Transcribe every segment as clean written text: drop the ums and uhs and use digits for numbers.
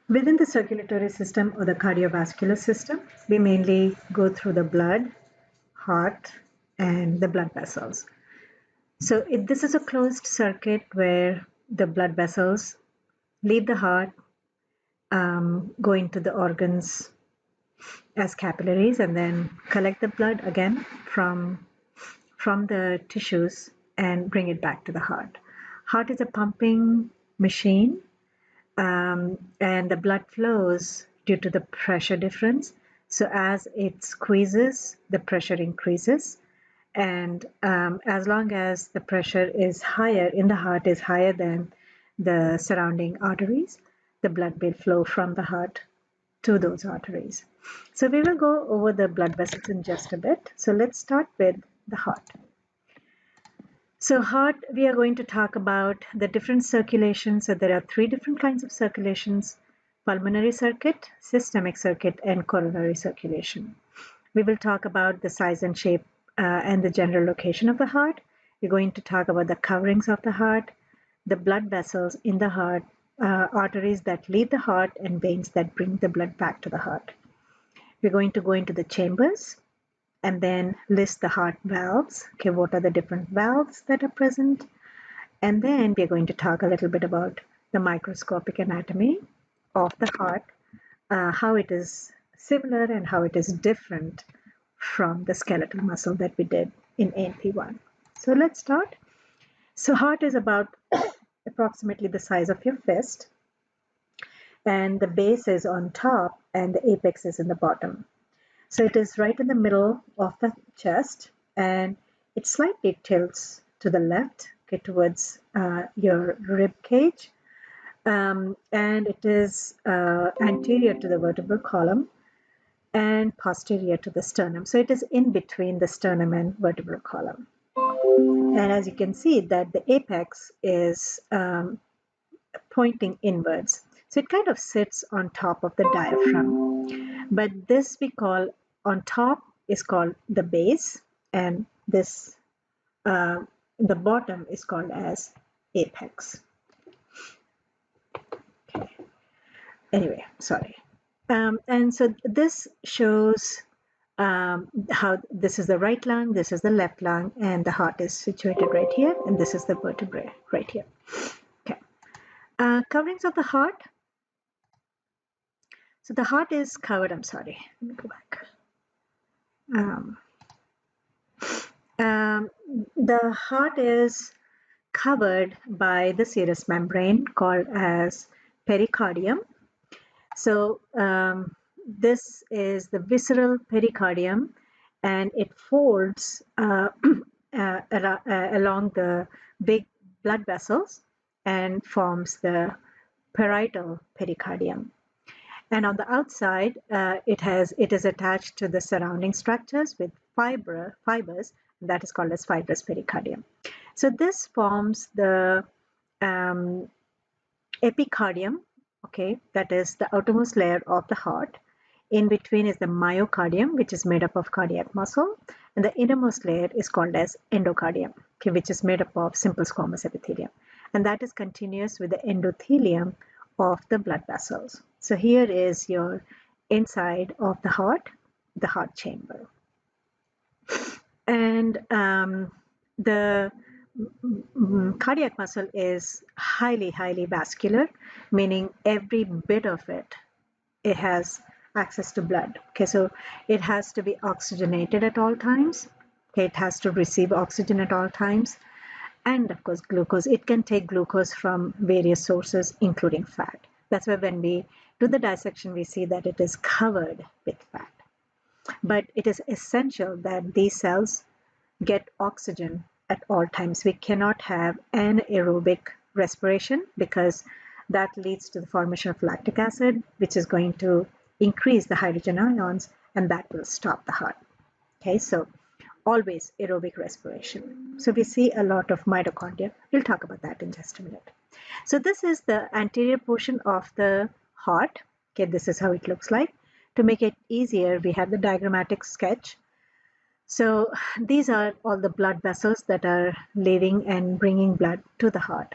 Within the circulatory system or the cardiovascular system, we mainly go through the blood, heart, and the blood vessels. So this is a closed circuit where the blood vessels leave the heart, go into the organs as capillaries, and then collect the blood again from the tissues and bring it back to the heart. Heart is a pumping machine, and the blood flows due to the pressure difference. So as it squeezes, the pressure increases. And as long as the pressure is higher in the heart is higher than the surrounding arteries, the blood will flow from the heart to those arteries. So we will go over the blood vessels in just a bit. So let's start with the heart. So heart, we are going to talk about the different circulations. So there are three different kinds of circulations: pulmonary circuit, systemic circuit, and coronary circulation. We will talk about the size and shape and the general location of the heart. We're going to talk about the coverings of the heart, the blood vessels in the heart, arteries that leave the heart, and veins that bring the blood back to the heart. We're going to go into the chambers and then list the heart valves. Okay, what are the different valves that are present? And then we're going to talk a little bit about the microscopic anatomy of the heart, how it is similar and how it is different from the skeletal muscle that we did in A&PII. So let's start. So heart is about approximately the size of your fist, and the base is on top and the apex is in the bottom. So it is right in the middle of the chest, and it slightly tilts to the left, okay, towards your rib cage, and it is anterior to the vertebral column and posterior to the sternum. So it is in between the sternum and vertebral column. And as you can see that the apex is pointing inwards. So it kind of sits on top of the diaphragm. But this we call, on top is called the base, and this, the bottom is called as apex. Okay. Anyway, sorry. And so this shows how this is the right lung, this is the left lung, and the heart is situated right here, and this is the vertebrae right here. Okay. Coverings of the heart. So the heart is covered, I'm sorry, let me go back. The heart is covered by the serous membrane called as pericardium. So this is the visceral pericardium, and it folds along the big blood vessels and forms the parietal pericardium. And on the outside, it is attached to the surrounding structures with fibers, that is called as fibrous pericardium. So this forms the epicardium, okay, that is the outermost layer of the heart. In between is the myocardium, which is made up of cardiac muscle, and the innermost layer is called as endocardium, okay, which is made up of simple squamous epithelium, and that is continuous with the endothelium of the blood vessels. So here is your inside of the heart chamber. And the cardiac muscle is highly vascular, meaning every bit of it has access to blood. Okay, so it has to be oxygenated at all times. Okay, it has to receive oxygen at all times, and of course glucose. It can take glucose from various sources, including fat. That's why when we do the dissection, we see that it is covered with fat. But it is essential that these cells get oxygen at all times. We cannot have anaerobic respiration, because that leads to the formation of lactic acid, which is going to increase the hydrogen ions, and that will stop the heart. Okay, so always aerobic respiration. So we see a lot of mitochondria. We'll talk about that in just a minute. So this is the anterior portion of the heart. Okay, this is how it looks like. To make it easier, we have the diagrammatic sketch. So these are all the blood vessels that are leaving and bringing blood to the heart.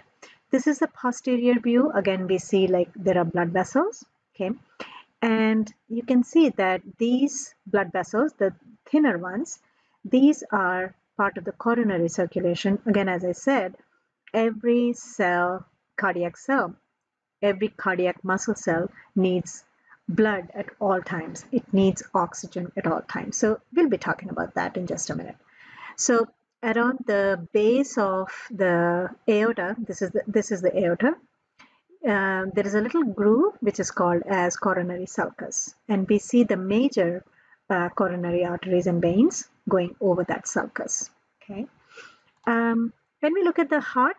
This is the posterior view. Again, we see like there are blood vessels, Okay, and you can see that these blood vessels, the thinner ones, these are part of the coronary circulation. Again, as I said, every cell, cardiac cell, every cardiac muscle cell needs blood at all times. It needs oxygen at all times. So we'll be talking about that in just a minute. So around the base of the aorta, this is the aorta. There is a little groove which is called as coronary sulcus, and we see the major coronary arteries and veins going over that sulcus. Okay. When we look at the heart,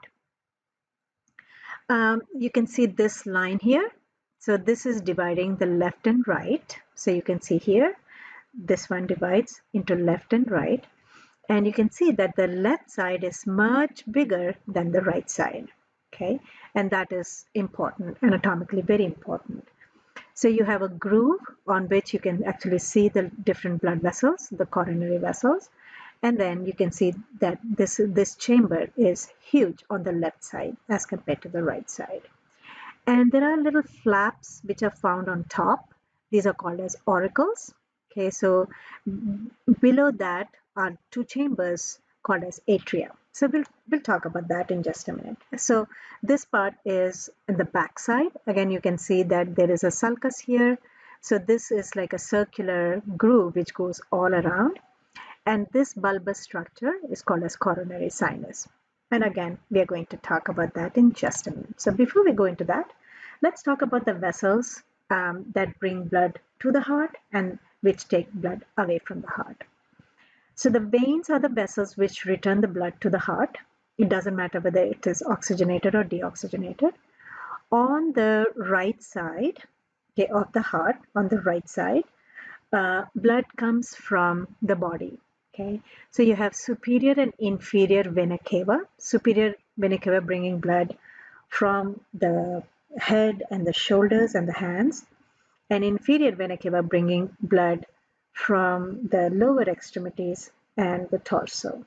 you can see this line here. So this is dividing the left and right. So you can see here, this one divides into left and right. And you can see that the left side is much bigger than the right side. Okay, and that is important, anatomically very important. So you have a groove on which you can actually see the different blood vessels, the coronary vessels, and then you can see that this chamber is huge on the left side as compared to the right side. And there are little flaps which are found on top. These are called as auricles. Okay, so below that are two chambers called as atria. So we'll talk about that in just a minute. So this part is in the back side. Again, you can see that there is a sulcus here. So this is like a circular groove which goes all around. And this bulbous structure is called as coronary sinus. And again, we are going to talk about that in just a minute. So before we go into that, let's talk about the vessels that bring blood to the heart and which take blood away from the heart. So the veins are the vessels which return the blood to the heart. It doesn't matter whether it is oxygenated or deoxygenated. On the right side, okay, of the heart, on the right side, blood comes from the body. Okay, so you have superior and inferior vena cava. Superior vena cava bringing blood from the head and the shoulders and the hands, and inferior vena cava bringing blood from the lower extremities and the torso.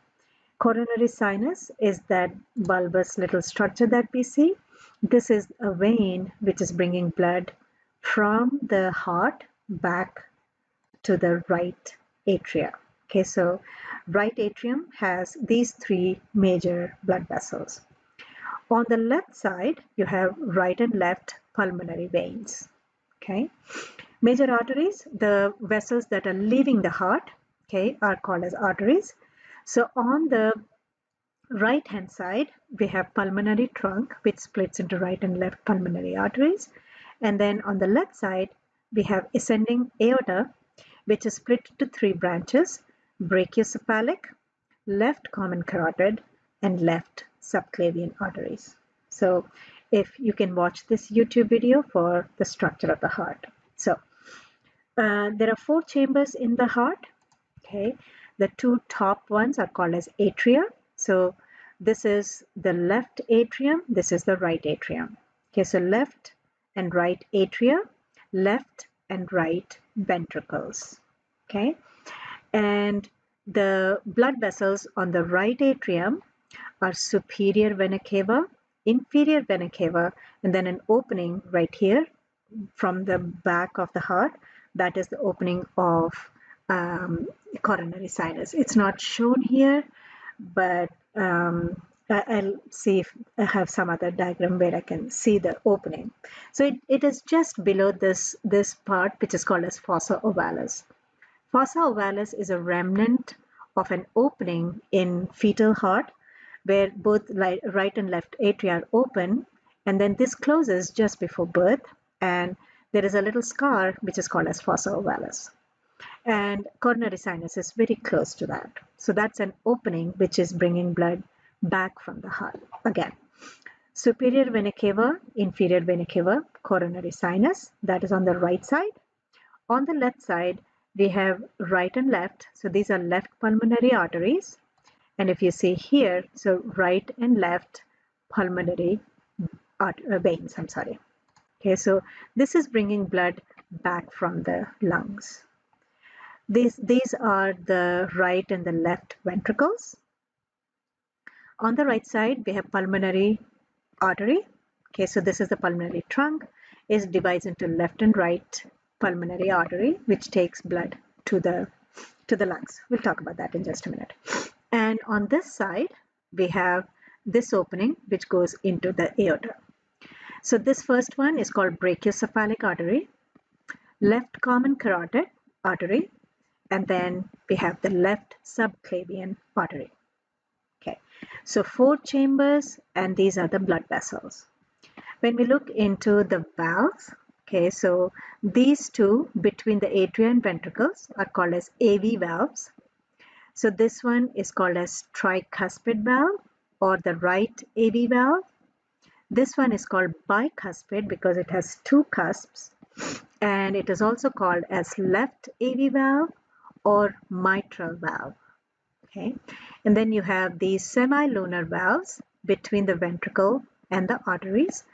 Coronary sinus is that bulbous little structure that we see. This is a vein which is bringing blood from the heart back to the right atria. Okay, so right atrium has these three major blood vessels. On the left side, you have right and left pulmonary veins. Okay, major arteries, the vessels that are leaving the heart, okay, are called as arteries. So on the right hand side, we have pulmonary trunk, which splits into right and left pulmonary arteries. And then on the left side, we have ascending aorta, which is split into three branches: brachiocephalic, left common carotid, and left subclavian arteries. So if you can watch this YouTube video for the structure of the heart. So there are four chambers in the heart. Okay, the two top ones are called as atria. So this is the left atrium, this is the right atrium. Okay, so left and right atria, left and right ventricles. Okay, and the blood vessels on the right atrium are superior vena cava, inferior vena cava, and then an opening right here from the back of the heart. That is the opening of coronary sinus. It's not shown here, but I'll see if I have some other diagram where I can see the opening. So it is just below this part, which is called as fossa ovalis. Fossa ovalis is a remnant of an opening in fetal heart where both right and left atria are open, and then this closes just before birth, and there is a little scar which is called as fossa ovalis. And coronary sinus is very close to that. So that's an opening which is bringing blood back from the heart. Again, superior vena cava, inferior vena cava, coronary sinus, that is on the right side. On the left side, we have right and left. So these are left pulmonary arteries. And if you see here, so right and left pulmonary veins, I'm sorry. Okay, so this is bringing blood back from the lungs. These are the right and the left ventricles. On the right side, we have pulmonary artery. Okay, so this is the pulmonary trunk. is divides into left and right pulmonary artery, which takes blood to the lungs. We'll talk about that in just a minute. And on this side, we have this opening which goes into the aorta. So this first one is called brachiocephalic artery, left common carotid artery, and then we have the left subclavian artery. Okay, so 4 chambers, and these are the blood vessels. When we look into the valves, okay, so these two between the atria and ventricles are called as AV valves. So this one is called as tricuspid valve or the right AV valve. This one is called bicuspid because it has 2 cusps, and it is also called as left AV valve or mitral valve. Okay, and then you have these semilunar valves between the ventricle and the arteries.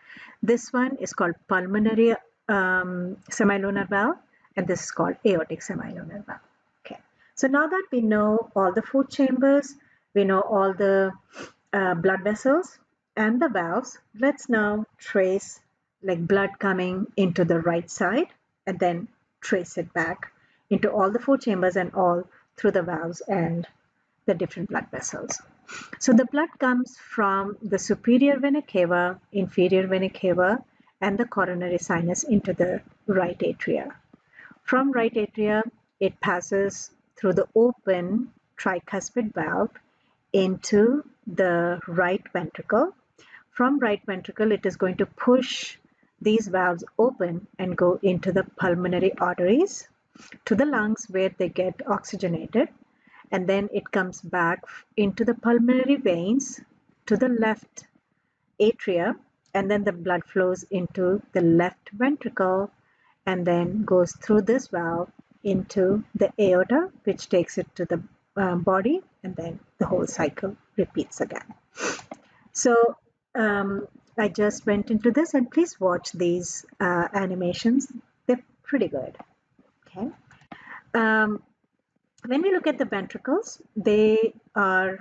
This one is called pulmonary semilunar valve, and this is called aortic semilunar valve. Okay, so now that we know all the 4 chambers, we know all the blood vessels and the valves, let's now trace like blood coming into the right side and then trace it back into all the 4 chambers and all through the valves and the different blood vessels. So the blood comes from the superior vena cava, inferior vena cava, and the coronary sinus into the right atria. From right atria, it passes through the open tricuspid valve into the right ventricle. From right ventricle, it is going to push these valves open and go into the pulmonary arteries to the lungs where they get oxygenated, and then it comes back into the pulmonary veins to the left atria, and then the blood flows into the left ventricle and then goes through this valve into the aorta, which takes it to the body, and then the whole cycle repeats again. So I just went into this, and please watch these animations. They're pretty good. Okay. When we look at the ventricles, they are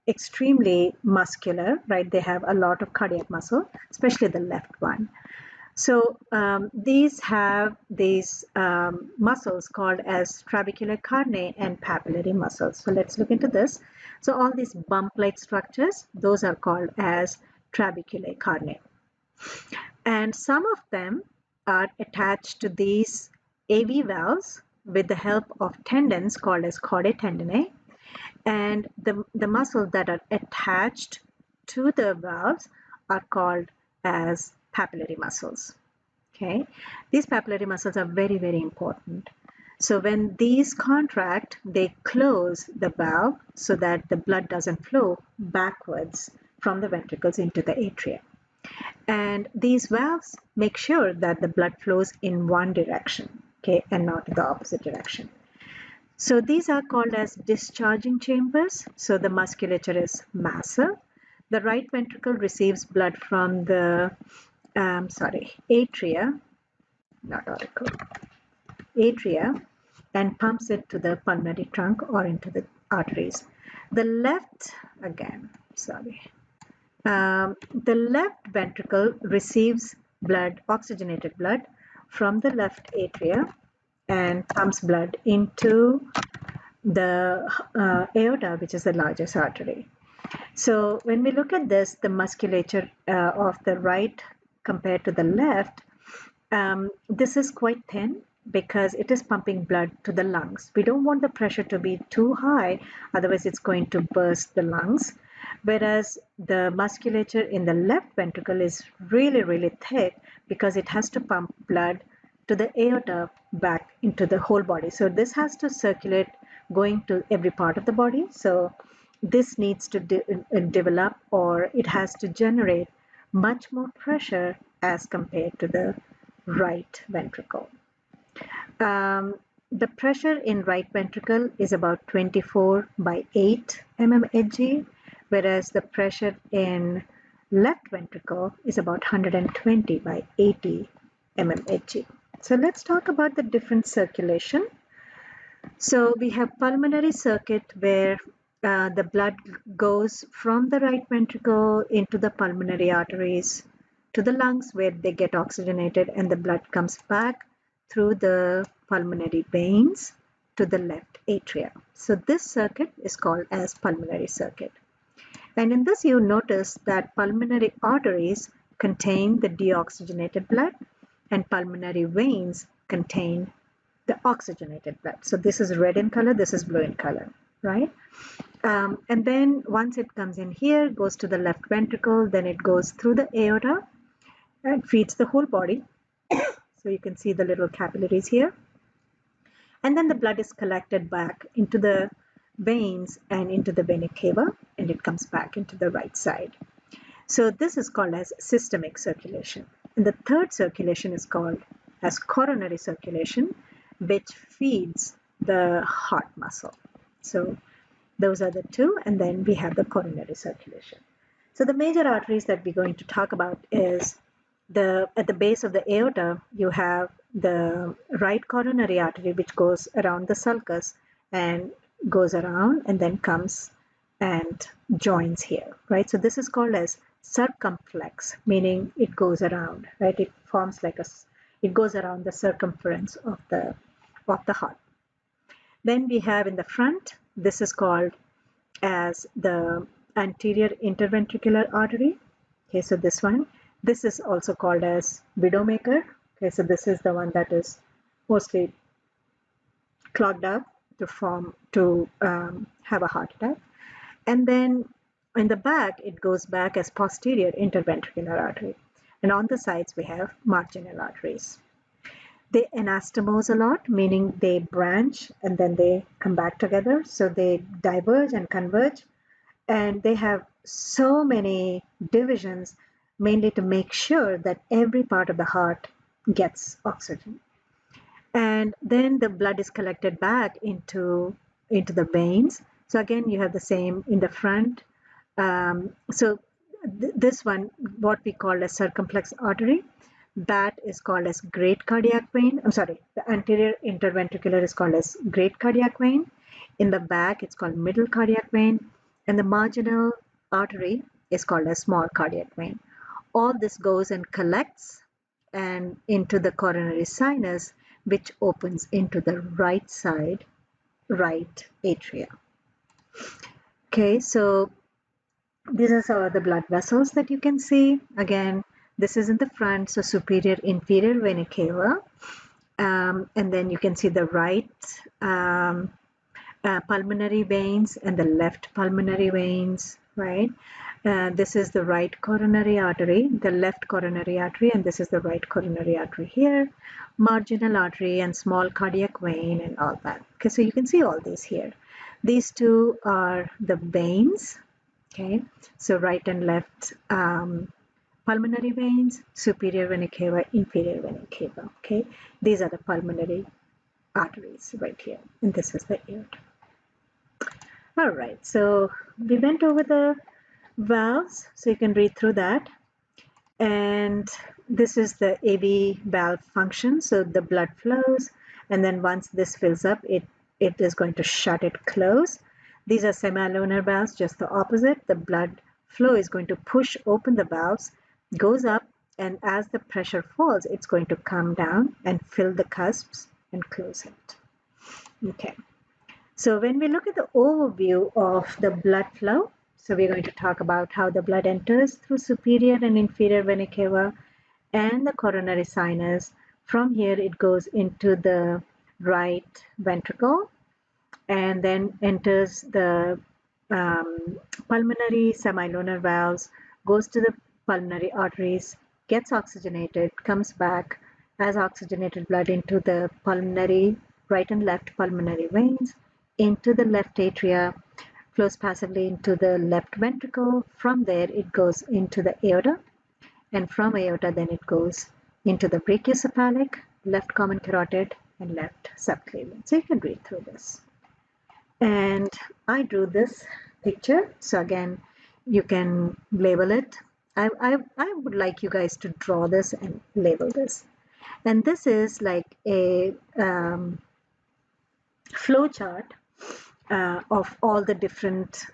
extremely muscular, right? They have a lot of cardiac muscle, especially the left one. So these have these muscles called as trabecular carne and papillary muscles. So let's look into this. So all these bump-like structures, those are called as trabeculae carne. And some of them are attached to these AV valves with the help of tendons called as chordae tendineae, and the muscles that are attached to the valves are called as papillary muscles. Okay, these papillary muscles are very, very important. So when these contract, they close the valve so that the blood doesn't flow backwards from the ventricles into the atria. And these valves make sure that the blood flows in one direction, okay, and not in the opposite direction. So these are called as discharging chambers. So the musculature is massive. The right ventricle receives blood from the atria, not auricle, atria, and pumps it to the pulmonary trunk or into the arteries. The left, the left ventricle receives blood, oxygenated blood, from the left atria and pumps blood into the aorta, which is the largest artery. So when we look at this, the musculature of the right compared to the left, this is quite thin because it is pumping blood to the lungs. We don't want the pressure to be too high, otherwise it's going to burst the lungs. Whereas the musculature in the left ventricle is really, really thick because it has to pump blood to the aorta back into the whole body. So this has to circulate going to every part of the body. So this needs to develop, or it has to generate much more pressure as compared to the right ventricle. The pressure in right ventricle is about 24 by 8 mmHg, whereas the pressure in left ventricle is about 120 by 80 mmHg. So let's talk about the different circulation. So we have pulmonary circuit where the blood goes from the right ventricle into the pulmonary arteries to the lungs where they get oxygenated, and the blood comes back through the pulmonary veins to the left atria. So this circuit is called as pulmonary circuit. And in this you notice that pulmonary arteries contain the deoxygenated blood and pulmonary veins contain the oxygenated blood. So this is red in color, this is blue in color, right? And then once it comes in here, goes to the left ventricle, then it goes through the aorta and feeds the whole body. So you can see the little capillaries here. And then the blood is collected back into the veins and into the vena cava, and it comes back into the right side. So this is called as systemic circulation. And the third circulation is called as coronary circulation, which feeds the heart muscle. So those are the two, and then we have the coronary circulation. So the major arteries that we're going to talk about is at the base of the aorta, you have the right coronary artery, which goes around the sulcus and goes around and then comes and joins here, right? So this is called as circumflex, meaning it goes around, right? It forms like it goes around the circumference of the heart. Then we have in the front, this is called as the anterior interventricular artery. Okay, so this is also called as widowmaker. Okay, so this is the one that is mostly clogged up to have a heart attack. And then in the back, it goes back as posterior interventricular artery. And on the sides, we have marginal arteries. They anastomose a lot, meaning they branch and then they come back together. So they diverge and converge. And they have so many divisions, mainly to make sure that every part of the heart gets oxygen. And then the blood is collected back into the veins. So again, you have the same in the front. This one, what we call a circumflex artery, that is called as great cardiac vein. I'm sorry, the anterior interventricular is called as great cardiac vein. In the back, it's called middle cardiac vein. And the marginal artery is called a small cardiac vein. All this goes and collects and into the coronary sinus, which opens into the right side, right atria. Okay, so these are the blood vessels that you can see. Again, this is in the front, so superior inferior vena cava. And then you can see the right pulmonary veins and the left pulmonary veins, right? This is the right coronary artery, the left coronary artery, and this is the right coronary artery here, marginal artery and small cardiac vein and all that. Okay, so you can see all these here. These two are the veins, okay? So right and left pulmonary veins, superior vena cava, inferior vena cava, okay? These are the pulmonary arteries right here, and this is the aorta. All right, so we went over the valves, so you can read through that. And this is the AV valve function. So the blood flows, and then once this fills up, it is going to shut it close. These are semilunar valves, just the opposite. The blood flow is going to push open the valves, goes up, and as the pressure falls, it's going to come down and fill the cusps and close it. Okay. So when we look at the overview of the blood flow, so we're going to talk about how the blood enters through superior and inferior vena cava and the coronary sinus. From here, it goes into the right ventricle and then enters the pulmonary semilunar valves, goes to the pulmonary arteries, gets oxygenated, comes back as oxygenated blood into the pulmonary, right and left pulmonary veins, into the left atria, flows passively into the left ventricle. From there, it goes into the aorta, and from aorta, then it goes into the brachiocephalic, left common carotid, and left subclavian. So you can read through this. And I drew this picture. So again, you can label it. I would like you guys to draw this and label this. And this is like a flow chart of all the different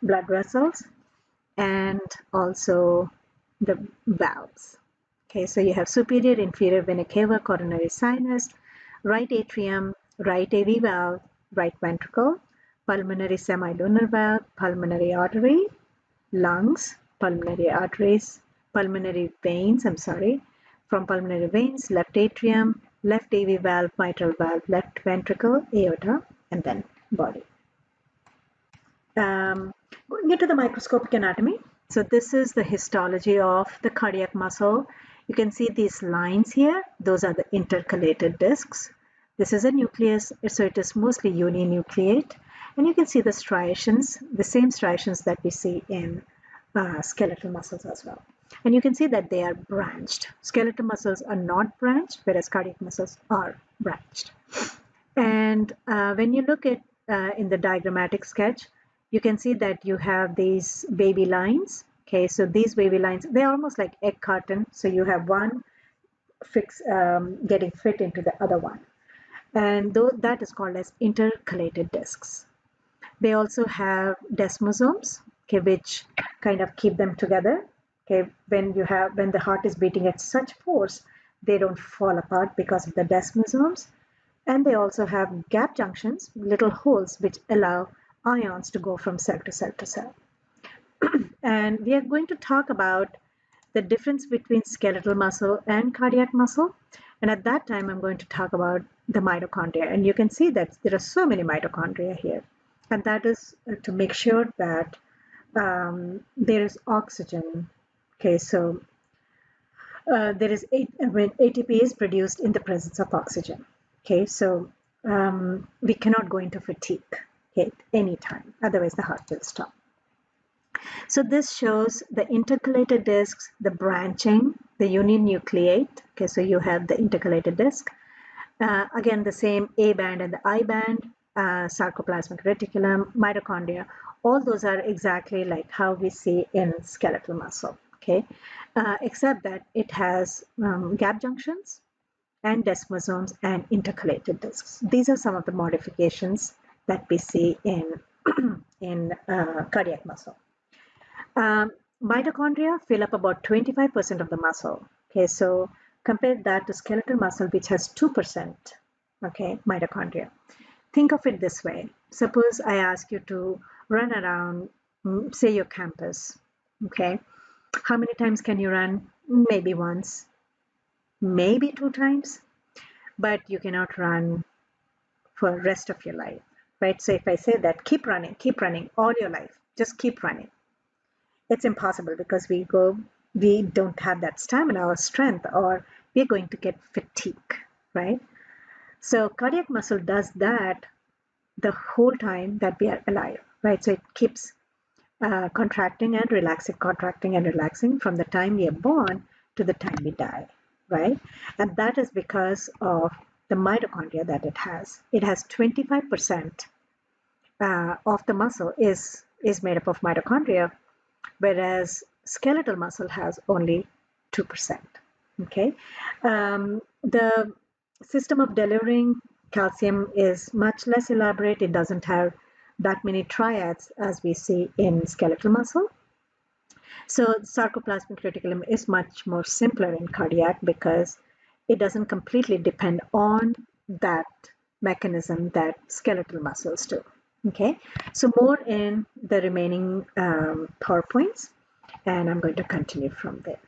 blood vessels and also the valves. Okay, so you have superior, inferior vena cava, coronary sinus, right atrium, right AV valve, right ventricle, pulmonary semilunar valve, pulmonary artery, lungs, pulmonary arteries, pulmonary veins, from pulmonary veins, left atrium, left AV valve, mitral valve, left ventricle, aorta, and then body. Going into the microscopic anatomy, so this is the histology of the cardiac muscle. You can see these lines here. Those are the intercalated discs. This is a nucleus, so it is mostly uninucleate. And you can see the striations, the same striations that we see in skeletal muscles as well. And you can see that they are branched. Skeletal muscles are not branched, whereas cardiac muscles are branched. And when you look at in the diagrammatic sketch, you can see that you have these baby lines. Okay, so these baby lines, they're almost like egg carton. So you have one getting fit into the other one. And that is called as intercalated discs. They also have desmosomes, okay, which kind of keep them together. Okay, when the heart is beating at such force, they don't fall apart because of the desmosomes. And they also have gap junctions, little holes which allow ions to go from cell to cell to cell. And we are going to talk about the difference between skeletal muscle and cardiac muscle. And at that time, I'm going to talk about the mitochondria. And you can see that there are so many mitochondria here. And that is to make sure that there is oxygen. Okay, so there is when ATP is produced in the presence of oxygen. Okay, so we cannot go into fatigue at any time, otherwise the heart will stop. So this shows the intercalated discs, the branching, the uninucleate. Okay, so you have the intercalated disc. Again, the same A band and the I band, sarcoplasmic reticulum, mitochondria. All those are exactly like how we see in skeletal muscle. Okay, except that it has gap junctions and desmosomes and intercalated discs. These are some of the modifications that we see in cardiac muscle. Mitochondria fill up about 25% of the muscle. Okay, so compare that to skeletal muscle, which has 2%. Okay, mitochondria. Think of it this way. Suppose I ask you to run around, say, your campus. Okay, how many times can you run? Maybe once, maybe 2 times, but you cannot run for the rest of your life, right? So if I say that, keep running all your life, just keep running. It's impossible because we don't have that stamina or strength, or we're going to get fatigue, right? So cardiac muscle does that the whole time that we are alive, right? So it keeps contracting and relaxing from the time we are born to the time we die, right? And that is because of the mitochondria that it has. It has 25% of the muscle is made up of mitochondria, whereas skeletal muscle has only 2%. Okay, the system of delivering calcium is much less elaborate. It doesn't have that many triads as we see in skeletal muscle. So sarcoplasmic reticulum is much more simpler in cardiac because it doesn't completely depend on that mechanism that skeletal muscles do. Okay, so more in the remaining PowerPoints, and I'm going to continue from there.